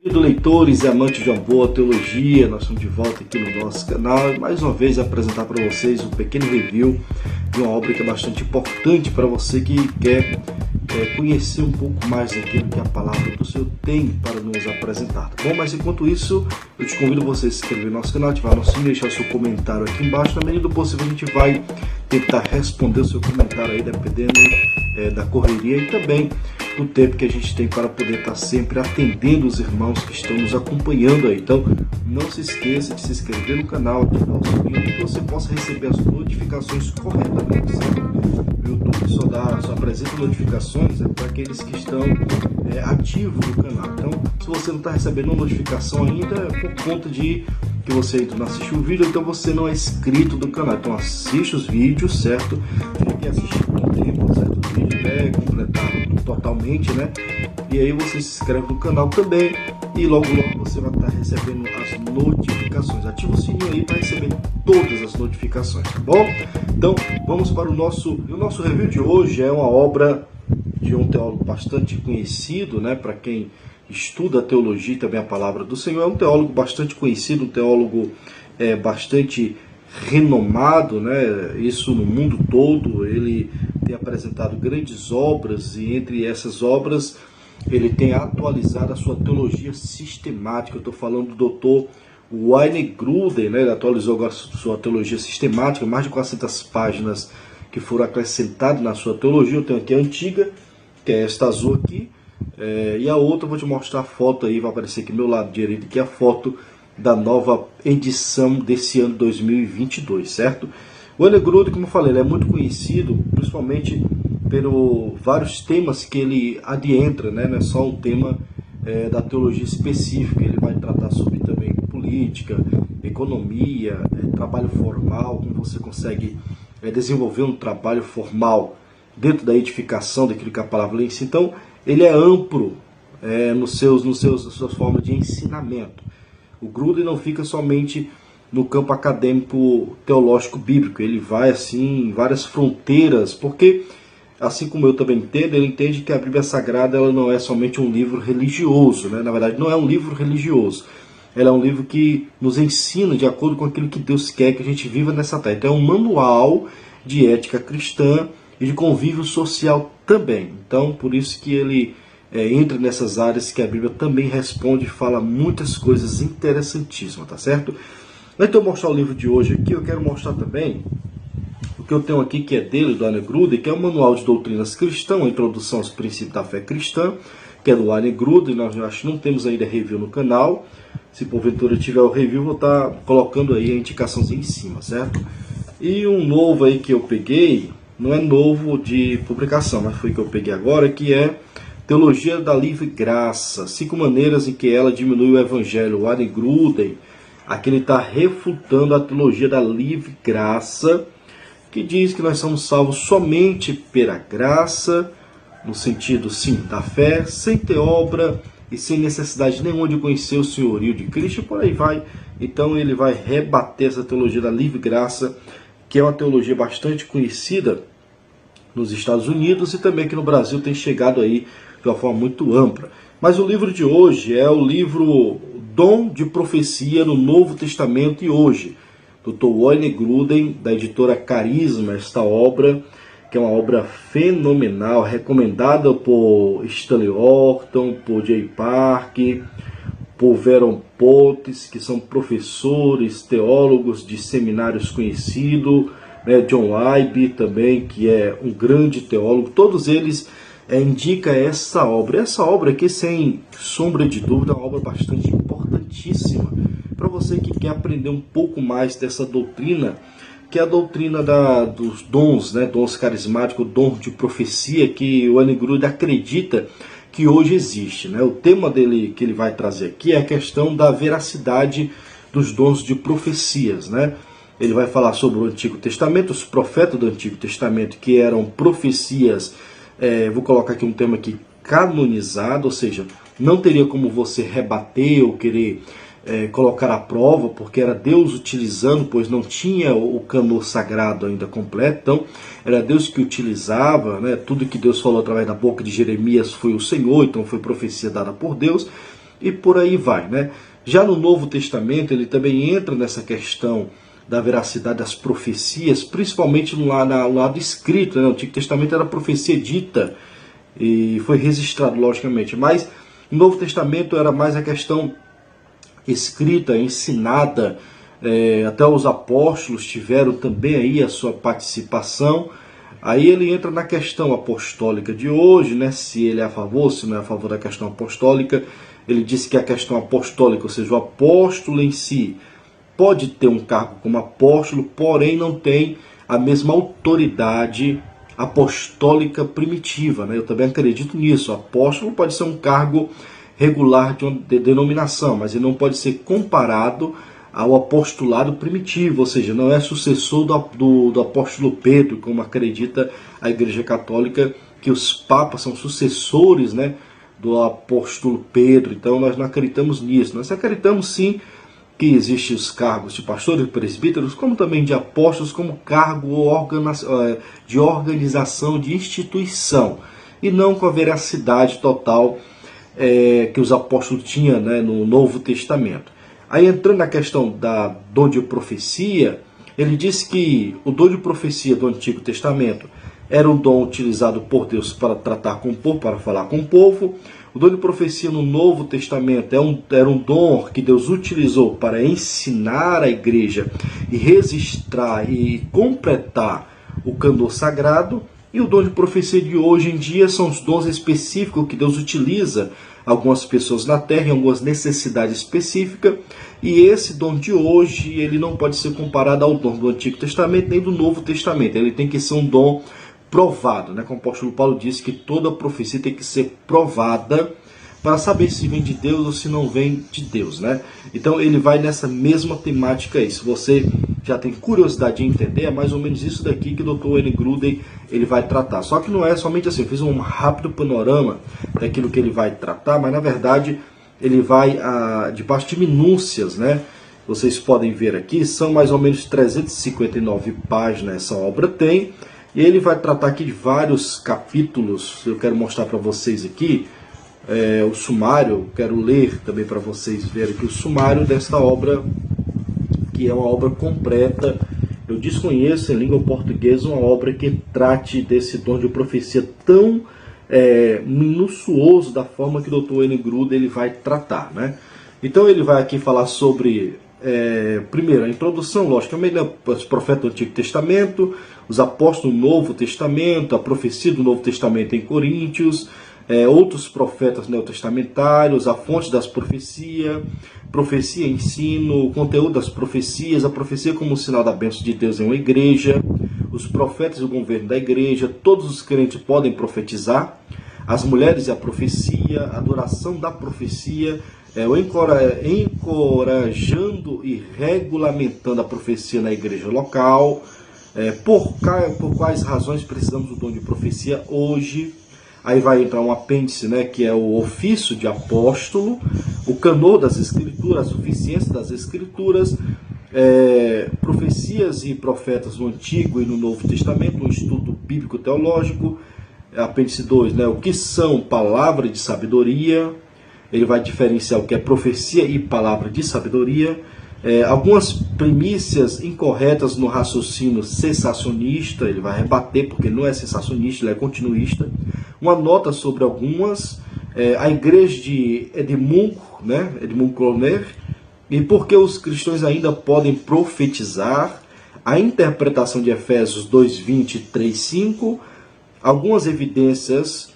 Leitores e amantes de uma boa teologia, nós estamos de volta aqui no nosso canal e mais uma vez apresentar para vocês um pequeno review de uma obra que é bastante importante para você que quer conhecer um pouco mais daquilo que a palavra do Senhor tem para nos apresentar, tá bom? Mas enquanto isso, eu te convido você a se inscrever no nosso canal, ativar nosso sininho, deixar seu comentário aqui embaixo. Na medida do possível a gente vai tentar responder o seu comentário aí, dependendo da correria e também do tempo que a gente tem para poder estar sempre atendendo os irmãos que estão nos acompanhando aí. Então, não se esqueça de se inscrever no canal, ativar o sininho, para que você possa receber as notificações corretamente, certo? O YouTube só apresenta notificações para aqueles que estão ativos no canal. Então, se você não está recebendo uma notificação ainda, é por conta de que você ainda não assistiu o vídeo, então você não é inscrito do canal. Então assiste os vídeos, certo? Fique assistindo com tempo, certo? O vídeo é completado totalmente, né? E aí você se inscreve no canal também e logo você vai estar recebendo as notificações. Ativa o sininho aí para receber todas as notificações, tá bom? Então vamos para o nosso review de hoje. É uma obra de um teólogo bastante conhecido, né? Para quem estuda a teologia e também a palavra do Senhor, é um teólogo bastante conhecido, um teólogo bastante renomado, né? Isso no mundo todo. Ele tem apresentado grandes obras e entre essas obras ele tem atualizado a sua teologia sistemática. Eu estou falando do Dr. Wayne Grudem, né? Ele atualizou agora a sua teologia sistemática, mais de 400 páginas que foram acrescentadas na sua teologia. Eu tenho aqui a antiga, que é esta azul aqui, e a outra eu vou te mostrar a foto aí, vai aparecer aqui do meu lado direito, que é a foto da nova edição desse ano 2022, certo? O Wayne Grudem, como eu falei, ele é muito conhecido, principalmente pelos vários temas que ele adentra, né? Não é só um tema da teologia específica, ele vai tratar sobre também política, economia, trabalho formal, como você consegue desenvolver um trabalho formal dentro da edificação daquilo que a palavra lhe ensina. Então, ele é amplo nas suas formas de ensinamento. O Grudem não fica somente no campo acadêmico teológico bíblico, ele vai assim em várias fronteiras, porque assim como eu também entendo, ele entende que a Bíblia Sagrada ela não é somente um livro religioso, né? Na verdade não é um livro religioso, ela é um livro que nos ensina de acordo com aquilo que Deus quer que a gente viva nessa terra. Então é um manual de ética cristã e de convívio social também. Então por isso que ele entra nessas áreas que a Bíblia também responde e fala muitas coisas interessantíssimas, tá certo? Antes de eu mostrar o livro de hoje aqui, eu quero mostrar também o que eu tenho aqui, que é dele, do Wayne Grudem, que é o Manual de Doutrinas Cristãs, a Introdução aos Princípios da Fé Cristã, que é do Wayne Grudem. Nós acho que não temos ainda review no canal. Se porventura tiver o review, vou estar colocando aí a indicaçãozinha em cima, certo? E um novo aí que eu peguei, não é novo de publicação, mas foi que eu peguei agora, que é Teologia da Livre Graça, 5 maneiras em que ela diminui o Evangelho. O Wayne Grudem, aqui ele está refutando a teologia da livre graça, que diz que nós somos salvos somente pela graça, no sentido, sim, da fé, sem ter obra e sem necessidade nenhuma de conhecer o senhorio de Cristo, e por aí vai. Então ele vai rebater essa teologia da livre graça, que é uma teologia bastante conhecida nos Estados Unidos e também aqui no Brasil tem chegado aí de uma forma muito ampla. Mas o livro de hoje é o livro Dom de Profecia no Novo Testamento e Hoje, Dr. Wayne Grudem, da editora Carisma. Esta obra, que é uma obra fenomenal, recomendada por Stanley Orton, por Jay Park, por Veron Potts, que são professores, teólogos de seminários conhecidos, né? John Ibe também, que é um grande teólogo. Todos eles indica essa obra. Essa obra aqui, sem sombra de dúvida, é uma obra bastante importantíssima para você que quer aprender um pouco mais dessa doutrina, que é a doutrina dos dons, né? Dons carismáticos, dom de profecia, que o Wayne Grudem acredita que hoje existe, né? O tema dele que ele vai trazer aqui é a questão da veracidade dos dons de profecias, né? Ele vai falar sobre o Antigo Testamento, os profetas do Antigo Testamento, que eram profecias, vou colocar aqui um termo aqui, canonizado, ou seja, não teria como você rebater ou querer colocar à prova, porque era Deus utilizando, pois não tinha o cânon sagrado ainda completo. Então era Deus que utilizava, né? Tudo que Deus falou através da boca de Jeremias foi o Senhor, então foi profecia dada por Deus. e por aí vai, né? Já no Novo Testamento ele também entra nessa questão da veracidade das profecias, principalmente no lado escrito, né? No Antigo Testamento era profecia dita e foi registrado, logicamente, mas no Novo Testamento era mais a questão escrita, ensinada, até os apóstolos tiveram também aí a sua participação. Aí ele entra na questão apostólica de hoje, né? Se ele é a favor, se não é a favor da questão apostólica. Ele disse que a questão apostólica, ou seja, o apóstolo em si, pode ter um cargo como apóstolo, porém não tem a mesma autoridade apostólica primitiva, né? Eu também acredito nisso. O apóstolo pode ser um cargo regular de uma denominação, mas ele não pode ser comparado ao apostolado primitivo, ou seja, não é sucessor do apóstolo Pedro, como acredita a Igreja Católica, que os papas são sucessores, né, do apóstolo Pedro. Então nós não acreditamos nisso. Nós acreditamos sim que existem os cargos de pastores e presbíteros, como também de apóstolos, como cargo de organização, de instituição, e não com a veracidade total que os apóstolos tinham, né, no Novo Testamento. Aí entrando na questão da dom de profecia, ele diz que o dom de profecia do Antigo Testamento era um dom utilizado por Deus para tratar com o povo, para falar com o povo. O dom de profecia no Novo Testamento era um dom que Deus utilizou para ensinar a igreja e registrar e completar o cânon sagrado. E o dom de profecia de hoje em dia são os dons específicos que Deus utiliza algumas pessoas na terra, em algumas necessidades específicas, e esse dom de hoje ele não pode ser comparado ao dom do Antigo Testamento nem do Novo Testamento. Ele tem que ser um dom provado, né? Como o apóstolo Paulo disse que toda profecia tem que ser provada para saber se vem de Deus ou se não vem de Deus, né? Então ele vai nessa mesma temática aí. Se você já tem curiosidade de entender, é mais ou menos isso daqui que o Dr. Wayne Grudem ele vai tratar. Só que não é somente assim, eu fiz um rápido panorama daquilo que ele vai tratar, mas na verdade ele vai debaixo de minúcias, né? Vocês podem ver aqui, são mais ou menos 359 páginas essa obra tem, e ele vai tratar aqui de vários capítulos. Eu quero mostrar para vocês aqui o sumário, quero ler também para vocês verem aqui o sumário desta obra, que é uma obra completa. Eu desconheço em língua portuguesa uma obra que trate desse dom de profecia tão minucioso da forma que o Dr. Wayne Grudem ele vai tratar, né? Então ele vai aqui falar sobre, primeiro, a introdução, logicamente, né, os profetas do Antigo Testamento, os apóstolos do Novo Testamento, a profecia do Novo Testamento em Coríntios, outros profetas neotestamentários, a fonte das profecias, profecia, ensino, o conteúdo das profecias, a profecia como sinal da bênção de Deus em uma igreja, os profetas e o governo da igreja, todos os crentes podem profetizar, as mulheres e a profecia, a adoração da profecia, encorajando e regulamentando a profecia na igreja local, por quais razões precisamos do dom de profecia hoje. Aí vai entrar um apêndice, né, que é o ofício de apóstolo, o canô das escrituras, a suficiência das escrituras, profecias e profetas no Antigo e no Novo Testamento, um estudo bíblico teológico. Apêndice 2, né, o que são palavra de sabedoria. Ele vai diferenciar o que é profecia e palavra de sabedoria. Algumas primícias incorretas no raciocínio sensacionista, ele vai rebater porque ele não é sensacionista, ele é continuista. Uma nota sobre algumas, a igreja de Edmund, né, Edmund Cloner, e por que os cristãos ainda podem profetizar, a interpretação de Efésios 2:20 e 3:5, algumas evidências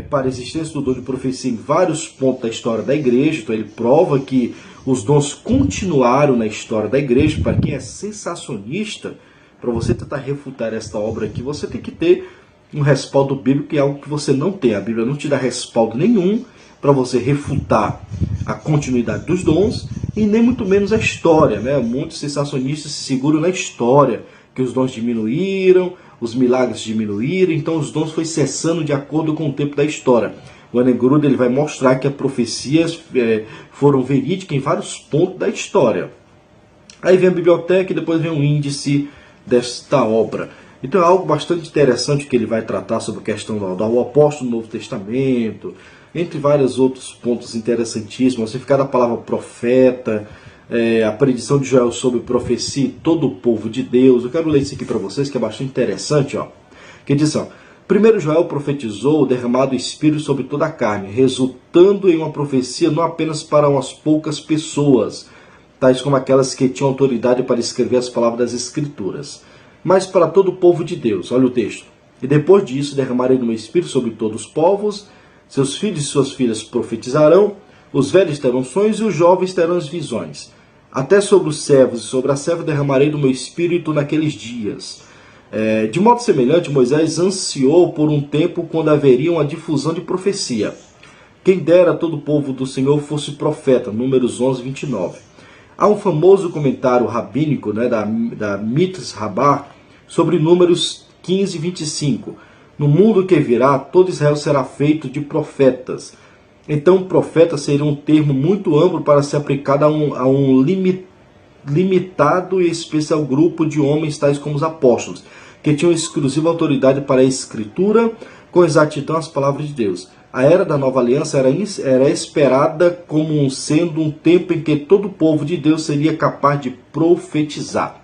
para a existência do dom de profecia em vários pontos da história da igreja. Então ele prova que os dons continuaram na história da igreja. Para quem é sensacionista, para você tentar refutar esta obra aqui, você tem que ter um respaldo bíblico, que é algo que você não tem. A Bíblia não te dá respaldo nenhum para você refutar a continuidade dos dons, e nem muito menos a história, né? Muitos sensacionistas se seguram na história, que os dons diminuíram, os milagres diminuíram, então os dons foram cessando de acordo com o tempo da história. O Wayne Grudem ele vai mostrar que as profecias foram verídicas em vários pontos da história. Aí vem a biblioteca e depois vem um índice desta obra. Então é algo bastante interessante que ele vai tratar sobre a questão do apóstolo do Novo Testamento, entre vários outros pontos interessantíssimos. O significado da palavra profeta, a predição de Joel sobre profecia e todo o povo de Deus. Eu quero ler isso aqui para vocês, que é bastante interessante, ó. Que diz assim, ó: primeiro Joel profetizou o derramado Espírito sobre toda a carne, resultando em uma profecia não apenas para umas poucas pessoas, tais como aquelas que tinham autoridade para escrever as palavras das Escrituras, mas para todo o povo de Deus. Olha o texto. E depois disso derramarei do meu Espírito sobre todos os povos, seus filhos e suas filhas profetizarão, os velhos terão sonhos e os jovens terão as visões. Até sobre os servos e sobre a serva derramarei do meu Espírito naqueles dias. De modo semelhante, Moisés ansiou por um tempo quando haveria uma difusão de profecia. Quem dera todo o povo do Senhor fosse profeta. Números 11, 29. Há um famoso comentário rabínico, né, da Mitres Rabbah sobre Números 15, 25. No mundo que virá, todo Israel será feito de profetas. Então, profeta seria um termo muito amplo para ser aplicado a um limitado e especial grupo de homens tais como os apóstolos, que tinham exclusiva autoridade para a escritura com exatidão as palavras de Deus. A era da nova aliança era esperada como sendo um tempo em que todo o povo de Deus seria capaz de profetizar.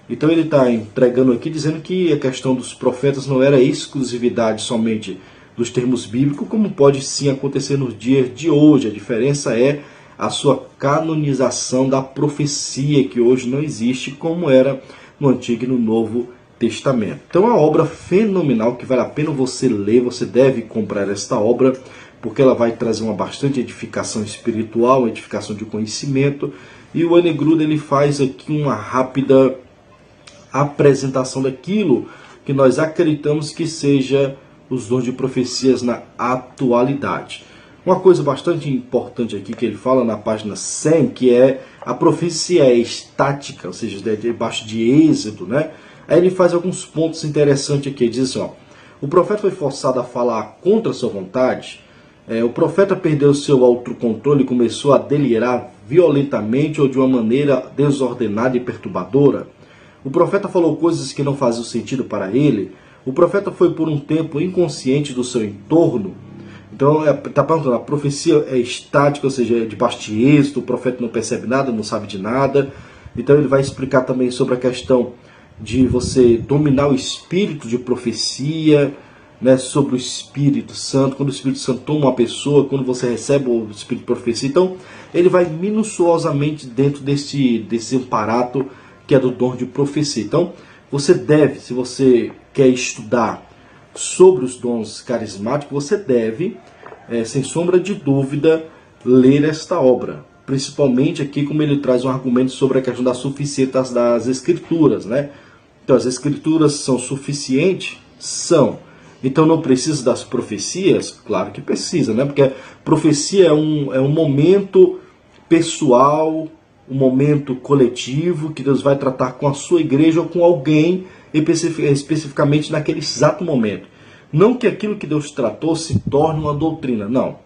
Então ele está entregando aqui, dizendo que a questão dos profetas não era exclusividade somente dos termos bíblicos, como pode sim acontecer nos dias de hoje. A diferença é a sua canonização da profecia, que hoje não existe, como era no Antigo e no Novo Testamento. Então é uma obra fenomenal que vale a pena você ler. Você deve comprar esta obra, porque ela vai trazer uma bastante edificação espiritual, edificação de conhecimento. E o Wayne Grudem, ele faz aqui uma rápida apresentação daquilo que nós acreditamos que seja os dons de profecias na atualidade. Uma coisa bastante importante aqui que ele fala na página 100, que é a profecia estática, ou seja, debaixo de Êxodo, né? Aí ele faz alguns pontos interessantes aqui. Ele diz assim, ó: o profeta foi forçado a falar contra a sua vontade. O profeta perdeu seu autocontrole e começou a delirar violentamente ou de uma maneira desordenada e perturbadora. O profeta falou coisas que não faziam sentido para ele. O profeta foi por um tempo inconsciente do seu entorno. Então, está perguntando, a profecia é estática, ou seja, é debaixo de Êxodo, o profeta não percebe nada, não sabe de nada. Então ele vai explicar também sobre a questão de você dominar o espírito de profecia, né, sobre o Espírito Santo, quando o Espírito Santo toma uma pessoa, quando você recebe o Espírito de profecia. Então, ele vai minuciosamente dentro desse aparato que é do dom de profecia. Então, você deve, se você quer estudar sobre os dons carismáticos, você deve, sem sombra de dúvida, ler esta obra. Principalmente aqui, como ele traz um argumento sobre a questão da suficiência das Escrituras, né? Então, as Escrituras são suficientes? São. Então, não precisa das profecias? Claro que precisa, né? Porque a profecia é um momento pessoal, um momento coletivo, que Deus vai tratar com a sua igreja ou com alguém, especificamente naquele exato momento. Não que aquilo que Deus tratou se torne uma doutrina, não.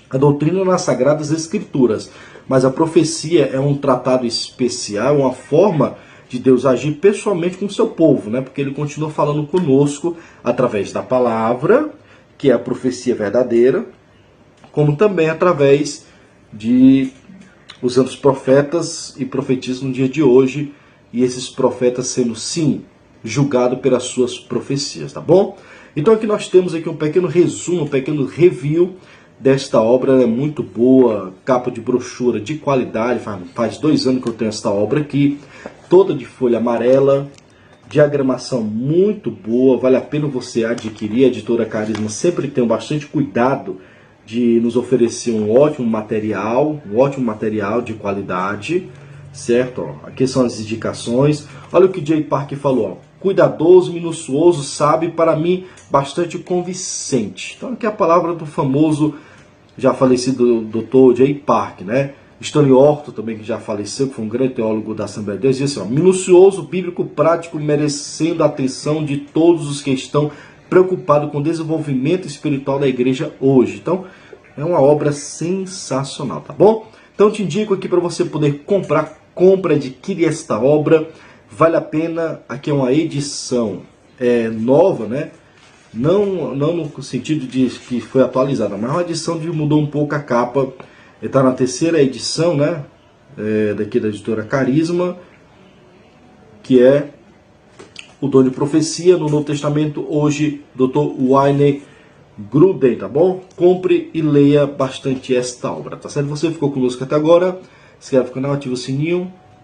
A doutrina nas Sagradas Escrituras, mas a profecia é um tratado especial, uma forma de Deus agir pessoalmente com o seu povo, né? Porque ele continua falando conosco através da palavra, que é a profecia verdadeira, como também através de usando os profetas e profetisas no dia de hoje, e esses profetas sendo, sim, julgados pelas suas profecias, tá bom? Então aqui nós temos aqui um pequeno resumo, um pequeno review desta obra. É muito boa, capa de brochura de qualidade, faz 2 anos que eu tenho esta obra aqui, toda de folha amarela, diagramação muito boa, vale a pena você adquirir. A editora Carisma sempre tem bastante cuidado de nos oferecer um ótimo material de qualidade, certo? Ó, aqui são as indicações. Olha o que Jay Park falou, ó: cuidadoso, minucioso, sábio, para mim bastante convincente. Então aqui é a palavra do famoso, já falecido Dr. Jay Park, né? Stanley Orton também, que já faleceu, que foi um grande teólogo da Assembleia de Deus, diz assim, ó: minucioso, bíblico, prático, merecendo a atenção de todos os que estão preocupados com o desenvolvimento espiritual da igreja hoje. Então, é uma obra sensacional, tá bom? Então, te indico aqui para você poder adquirir esta obra. Vale a pena. Aqui é uma edição nova, né? Não no sentido de que foi atualizada, mas uma edição que mudou um pouco a capa. Está na terceira edição, né? Daqui da editora Carisma, que é O Dom de Profecia no Novo Testamento, hoje, Dr. Wayne Grudem, tá bom? Compre e leia bastante esta obra, tá certo? Você ficou conosco até agora, se inscreve no canal, ativa o sininho,